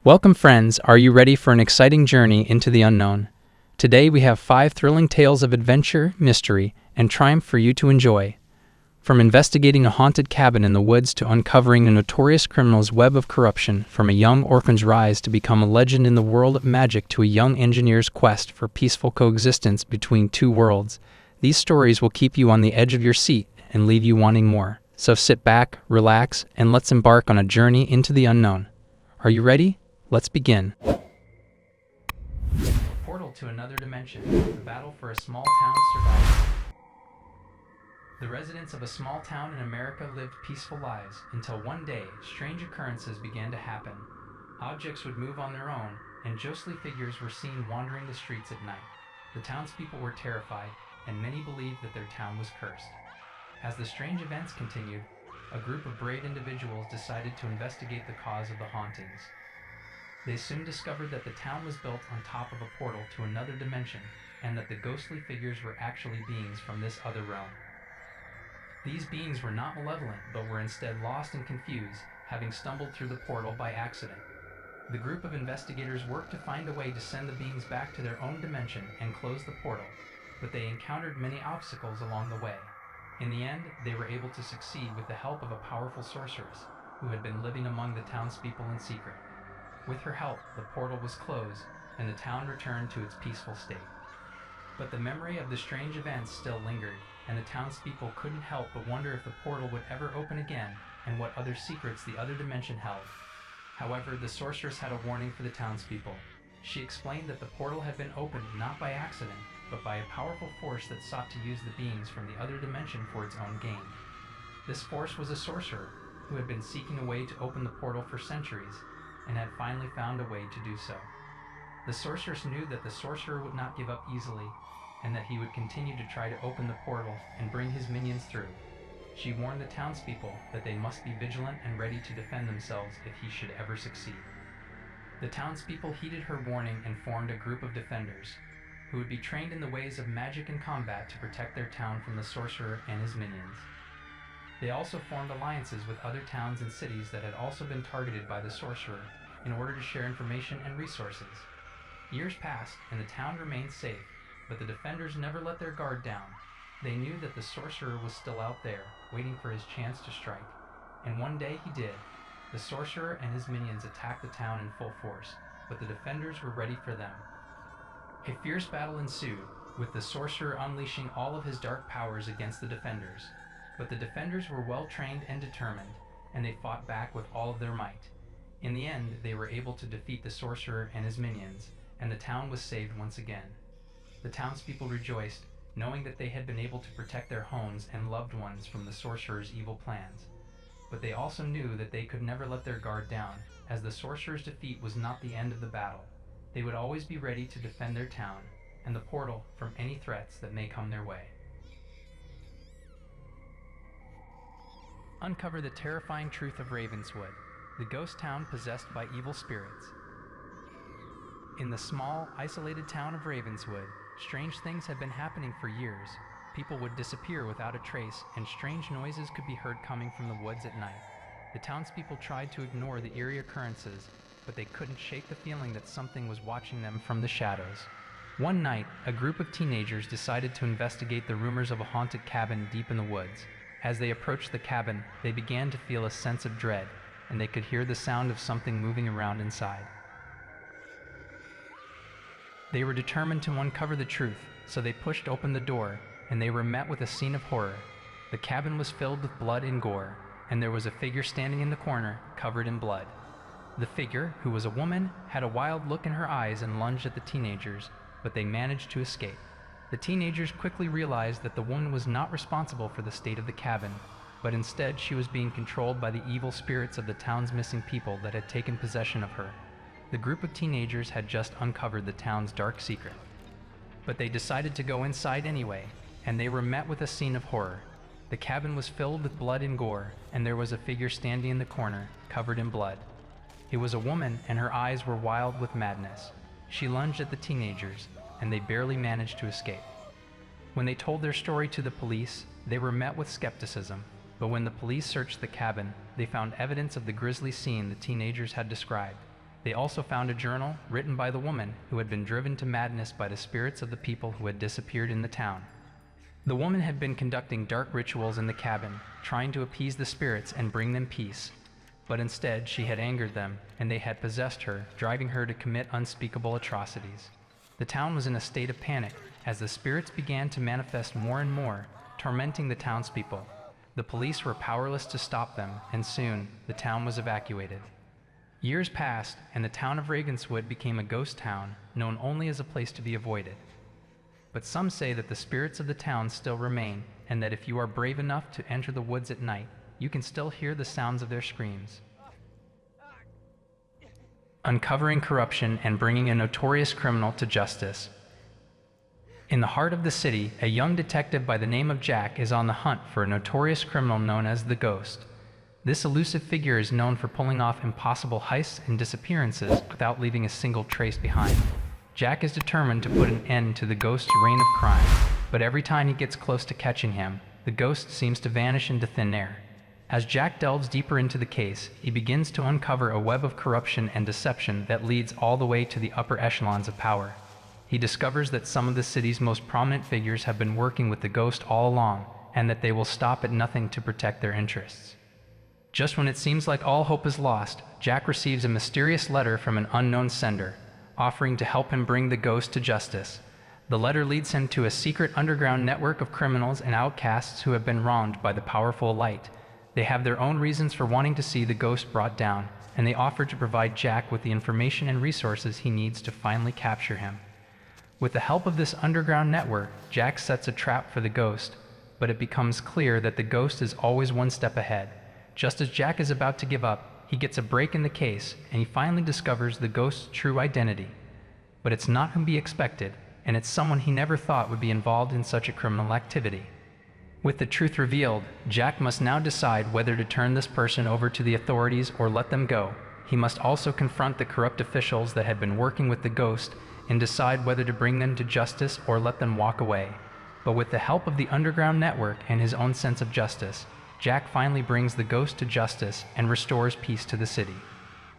Welcome friends, are you ready for an exciting journey into the unknown? Today we have 5 thrilling tales of adventure, mystery, and triumph for you to enjoy. From investigating a haunted cabin in the woods to uncovering a notorious criminal's web of corruption, from a young orphan's rise to become a legend in the world of magic to a young engineer's quest for peaceful coexistence between two worlds, these stories will keep you on the edge of your seat and leave you wanting more. So sit back, relax, and let's embark on a journey into the unknown. Are you ready? Let's begin. Portal to another dimension. The battle for a small town's survival. The residents of a small town in America lived peaceful lives until one day, strange occurrences began to happen. Objects would move on their own, and ghostly figures were seen wandering the streets at night. The townspeople were terrified, and many believed that their town was cursed. As the strange events continued, a group of brave individuals decided to investigate the cause of the hauntings. They soon discovered that the town was built on top of a portal to another dimension, and that the ghostly figures were actually beings from this other realm. These beings were not malevolent, but were instead lost and confused, having stumbled through the portal by accident. The group of investigators worked to find a way to send the beings back to their own dimension and close the portal, but they encountered many obstacles along the way. In the end, they were able to succeed with the help of a powerful sorceress, who had been living among the townspeople in secret. With her help, the portal was closed, and the town returned to its peaceful state. But the memory of the strange events still lingered, and the townspeople couldn't help but wonder if the portal would ever open again, and what other secrets the other dimension held. However, the sorceress had a warning for the townspeople. She explained that the portal had been opened not by accident, but by a powerful force that sought to use the beings from the other dimension for its own gain. This force was a sorcerer, who had been seeking a way to open the portal for centuries, and had finally found a way to do so. The sorceress knew that the sorcerer would not give up easily, and that he would continue to try to open the portal and bring his minions through. She warned the townspeople that they must be vigilant and ready to defend themselves if he should ever succeed. The townspeople heeded her warning and formed a group of defenders, who would be trained in the ways of magic and combat to protect their town from the sorcerer and his minions. They also formed alliances with other towns and cities that had also been targeted by the sorcerer, in order to share information and resources. Years passed, and the town remained safe, but the defenders never let their guard down. They knew that the sorcerer was still out there, waiting for his chance to strike. And one day he did. The sorcerer and his minions attacked the town in full force, but the defenders were ready for them. A fierce battle ensued, with the sorcerer unleashing all of his dark powers against the defenders. But the defenders were well trained and determined, and they fought back with all of their might. In the end, they were able to defeat the sorcerer and his minions, and the town was saved once again. The townspeople rejoiced, knowing that they had been able to protect their homes and loved ones from the sorcerer's evil plans. But they also knew that they could never let their guard down, as the sorcerer's defeat was not the end of the battle. They would always be ready to defend their town and the portal from any threats that may come their way. Uncover the terrifying truth of Ravenswood, the ghost town possessed by evil spirits. In the small, isolated town of Ravenswood, strange things had been happening for years. People would disappear without a trace, and strange noises could be heard coming from the woods at night. The townspeople tried to ignore the eerie occurrences, but they couldn't shake the feeling that something was watching them from the shadows. One night, a group of teenagers decided to investigate the rumors of a haunted cabin deep in the woods. As they approached the cabin, they began to feel a sense of dread, and they could hear the sound of something moving around inside. They were determined to uncover the truth, so they pushed open the door, and they were met with a scene of horror. The cabin was filled with blood and gore, and there was a figure standing in the corner, covered in blood. The figure, who was a woman, had a wild look in her eyes and lunged at the teenagers, but they managed to escape. The teenagers quickly realized that the woman was not responsible for the state of the cabin, but instead she was being controlled by the evil spirits of the town's missing people that had taken possession of her. The group of teenagers had just uncovered the town's dark secret. But they decided to go inside anyway, and they were met with a scene of horror. The cabin was filled with blood and gore, and there was a figure standing in the corner, covered in blood. It was a woman, and her eyes were wild with madness. She lunged at the teenagers, and they barely managed to escape. When they told their story to the police, they were met with skepticism, but when the police searched the cabin, they found evidence of the grisly scene the teenagers had described. They also found a journal written by the woman who had been driven to madness by the spirits of the people who had disappeared in the town. The woman had been conducting dark rituals in the cabin, trying to appease the spirits and bring them peace. But instead, she had angered them, and they had possessed her, driving her to commit unspeakable atrocities. The town was in a state of panic, as the spirits began to manifest more and more, tormenting the townspeople. The police were powerless to stop them, and soon, the town was evacuated. Years passed, and the town of Ravenswood became a ghost town, known only as a place to be avoided. But some say that the spirits of the town still remain, and that if you are brave enough to enter the woods at night, you can still hear the sounds of their screams. Uncovering corruption and bringing a notorious criminal to justice. In the heart of the city, a young detective by the name of Jack is on the hunt for a notorious criminal known as the Ghost. This elusive figure is known for pulling off impossible heists and disappearances without leaving a single trace behind. Jack is determined to put an end to the Ghost's reign of crime, but every time he gets close to catching him, the Ghost seems to vanish into thin air. As Jack delves deeper into the case, he begins to uncover a web of corruption and deception that leads all the way to the upper echelons of power. He discovers that some of the city's most prominent figures have been working with the Ghost all along, and that they will stop at nothing to protect their interests. Just when it seems like all hope is lost, Jack receives a mysterious letter from an unknown sender, offering to help him bring the Ghost to justice. The letter leads him to a secret underground network of criminals and outcasts who have been wronged by the powerful light. They have their own reasons for wanting to see the Ghost brought down, and they offer to provide Jack with the information and resources he needs to finally capture him. With the help of this underground network, Jack sets a trap for the Ghost, but it becomes clear that the Ghost is always one step ahead. Just as Jack is about to give up, he gets a break in the case, and he finally discovers the Ghost's true identity. But it's not whom he expected, and it's someone he never thought would be involved in such a criminal activity. With the truth revealed, Jack must now decide whether to turn this person over to the authorities or let them go. He must also confront the corrupt officials that had been working with the Ghost and decide whether to bring them to justice or let them walk away. But with the help of the underground network and his own sense of justice, Jack finally brings the Ghost to justice and restores peace to the city.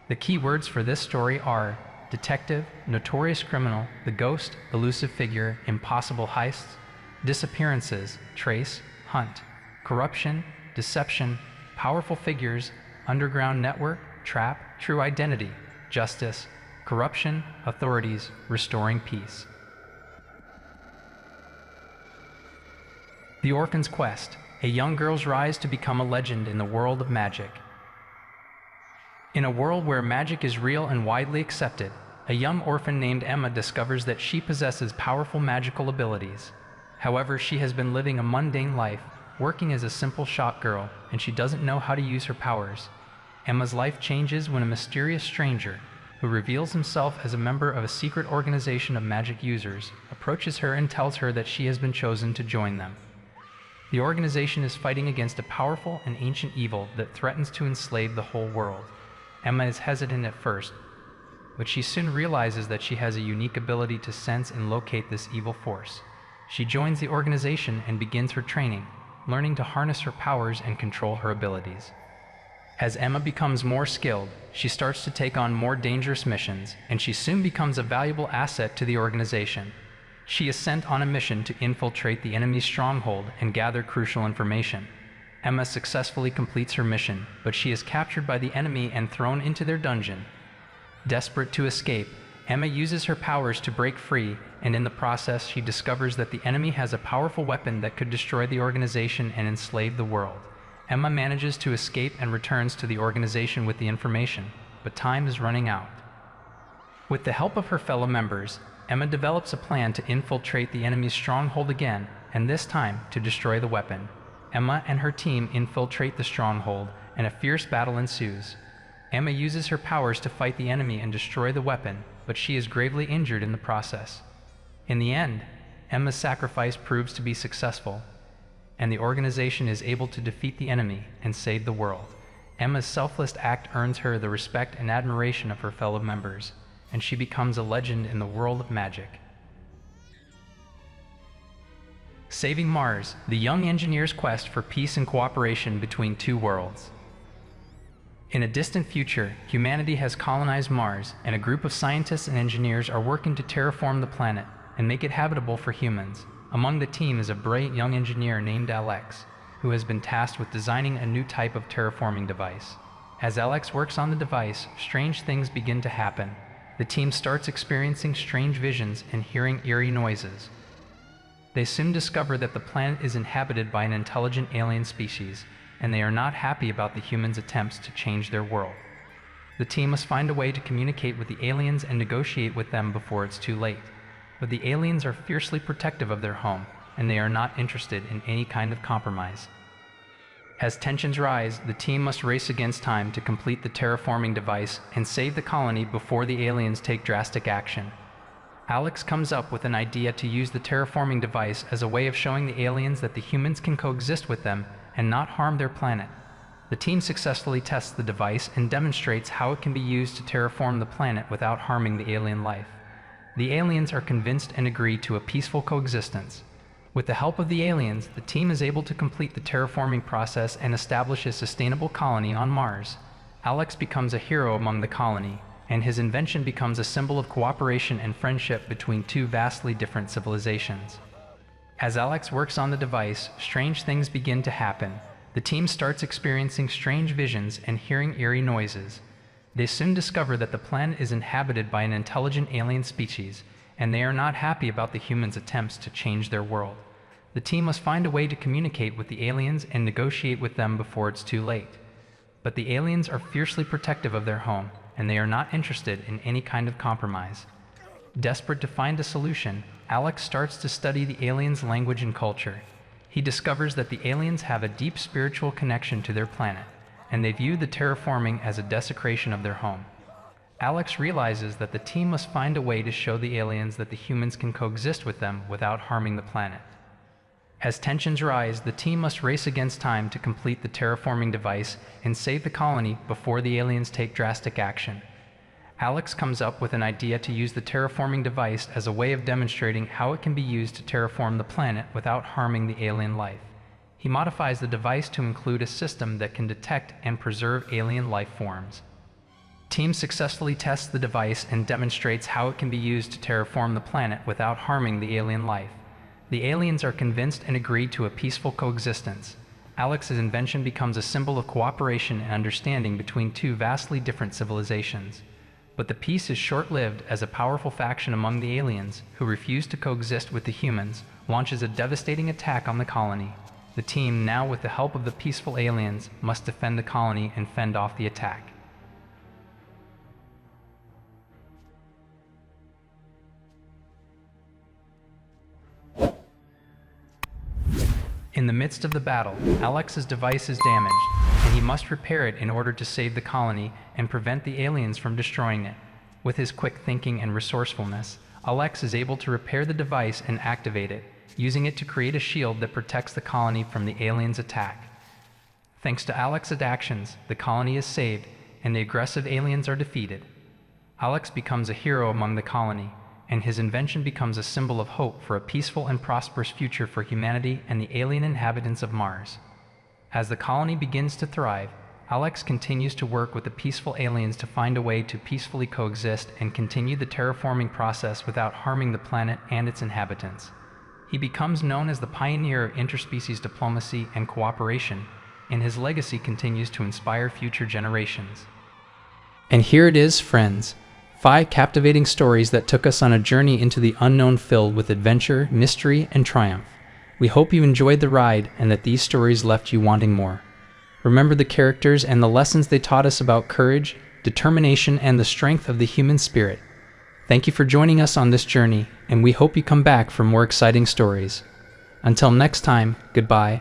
The key words for this story are detective, notorious criminal, the Ghost, elusive figure, impossible heists, disappearances, trace, hunt, corruption, deception, powerful figures, underground network, trap, true identity, justice, corruption, authorities, restoring peace. The Orphan's Quest, a young girl's rise to become a legend in the world of magic. In a world where magic is real and widely accepted, a young orphan named Emma discovers that she possesses powerful magical abilities. However, she has been living a mundane life, working as a simple shop girl, and she doesn't know how to use her powers. Emma's life changes when a mysterious stranger, who reveals himself as a member of a secret organization of magic users, approaches her and tells her that she has been chosen to join them. The organization is fighting against a powerful and ancient evil that threatens to enslave the whole world. Emma is hesitant at first, but she soon realizes that she has a unique ability to sense and locate this evil force. She joins the organization and begins her training, learning to harness her powers and control her abilities. As Emma becomes more skilled, she starts to take on more dangerous missions, and she soon becomes a valuable asset to the organization. She is sent on a mission to infiltrate the enemy's stronghold and gather crucial information. Emma successfully completes her mission, but she is captured by the enemy and thrown into their dungeon. Desperate to escape, Emma uses her powers to break free, and in the process she discovers that the enemy has a powerful weapon that could destroy the organization and enslave the world. Emma manages to escape and returns to the organization with the information, but time is running out. With the help of her fellow members, Emma develops a plan to infiltrate the enemy's stronghold again, and this time to destroy the weapon. Emma and her team infiltrate the stronghold, and a fierce battle ensues. Emma uses her powers to fight the enemy and destroy the weapon, but she is gravely injured in the process. In the end, Emma's sacrifice proves to be successful, and the organization is able to defeat the enemy and save the world. Emma's selfless act earns her the respect and admiration of her fellow members, and she becomes a legend in the world of magic. Saving Mars, the young engineer's quest for peace and cooperation between two worlds. In a distant future, humanity has colonized Mars, and a group of scientists and engineers are working to terraform the planet and make it habitable for humans. Among the team is a bright young engineer named Alex, who has been tasked with designing a new type of terraforming device. As Alex works on the device, strange things begin to happen. The team starts experiencing strange visions and hearing eerie noises. They soon discover that the planet is inhabited by an intelligent alien species, and they are not happy about the humans' attempts to change their world. The team must find a way to communicate with the aliens and negotiate with them before it's too late. But the aliens are fiercely protective of their home, and they are not interested in any kind of compromise. As tensions rise, the team must race against time to complete the terraforming device and save the colony before the aliens take drastic action. Alex comes up with an idea to use the terraforming device as a way of showing the aliens that the humans can coexist with them and not harm their planet. The team successfully tests the device and demonstrates how it can be used to terraform the planet without harming the alien life. The aliens are convinced and agree to a peaceful coexistence. With the help of the aliens, the team is able to complete the terraforming process and establish a sustainable colony on Mars. Alex becomes a hero among the colony, and his invention becomes a symbol of cooperation and friendship between two vastly different civilizations. As Alex works on the device, strange things begin to happen. The team starts experiencing strange visions and hearing eerie noises. They soon discover that the planet is inhabited by an intelligent alien species, and they are not happy about the humans' attempts to change their world. The team must find a way to communicate with the aliens and negotiate with them before it's too late. But the aliens are fiercely protective of their home, and they are not interested in any kind of compromise. Desperate to find a solution, Alex starts to study the aliens' language and culture. He discovers that the aliens have a deep spiritual connection to their planet, and they view the terraforming as a desecration of their home. Alex realizes that the team must find a way to show the aliens that the humans can coexist with them without harming the planet. As tensions rise, the team must race against time to complete the terraforming device and save the colony before the aliens take drastic action. Alex comes up with an idea to use the terraforming device as a way of demonstrating how it can be used to terraform the planet without harming the alien life. He modifies the device to include a system that can detect and preserve alien life forms. Team successfully tests the device and demonstrates how it can be used to terraform the planet without harming the alien life. The aliens are convinced and agree to a peaceful coexistence. Alex's invention becomes a symbol of cooperation and understanding between two vastly different civilizations. But the peace is short-lived as a powerful faction among the aliens, who refuse to coexist with the humans, launches a devastating attack on the colony. The team, now with the help of the peaceful aliens, must defend the colony and fend off the attack. In the midst of the battle, Alex's device is damaged, and he must repair it in order to save the colony and prevent the aliens from destroying it. With his quick thinking and resourcefulness, Alex is able to repair the device and activate it, using it to create a shield that protects the colony from the aliens' attack. Thanks to Alex's actions, the colony is saved, and the aggressive aliens are defeated. Alex becomes a hero among the colony, and his invention becomes a symbol of hope for a peaceful and prosperous future for humanity and the alien inhabitants of Mars. As the colony begins to thrive, Alex continues to work with the peaceful aliens to find a way to peacefully coexist and continue the terraforming process without harming the planet and its inhabitants. He becomes known as the pioneer of interspecies diplomacy and cooperation, and his legacy continues to inspire future generations. And here it is, friends. 5 captivating stories that took us on a journey into the unknown filled with adventure, mystery, and triumph. We hope you enjoyed the ride and that these stories left you wanting more. Remember the characters and the lessons they taught us about courage, determination, and the strength of the human spirit. Thank you for joining us on this journey, and we hope you come back for more exciting stories. Until next time, goodbye.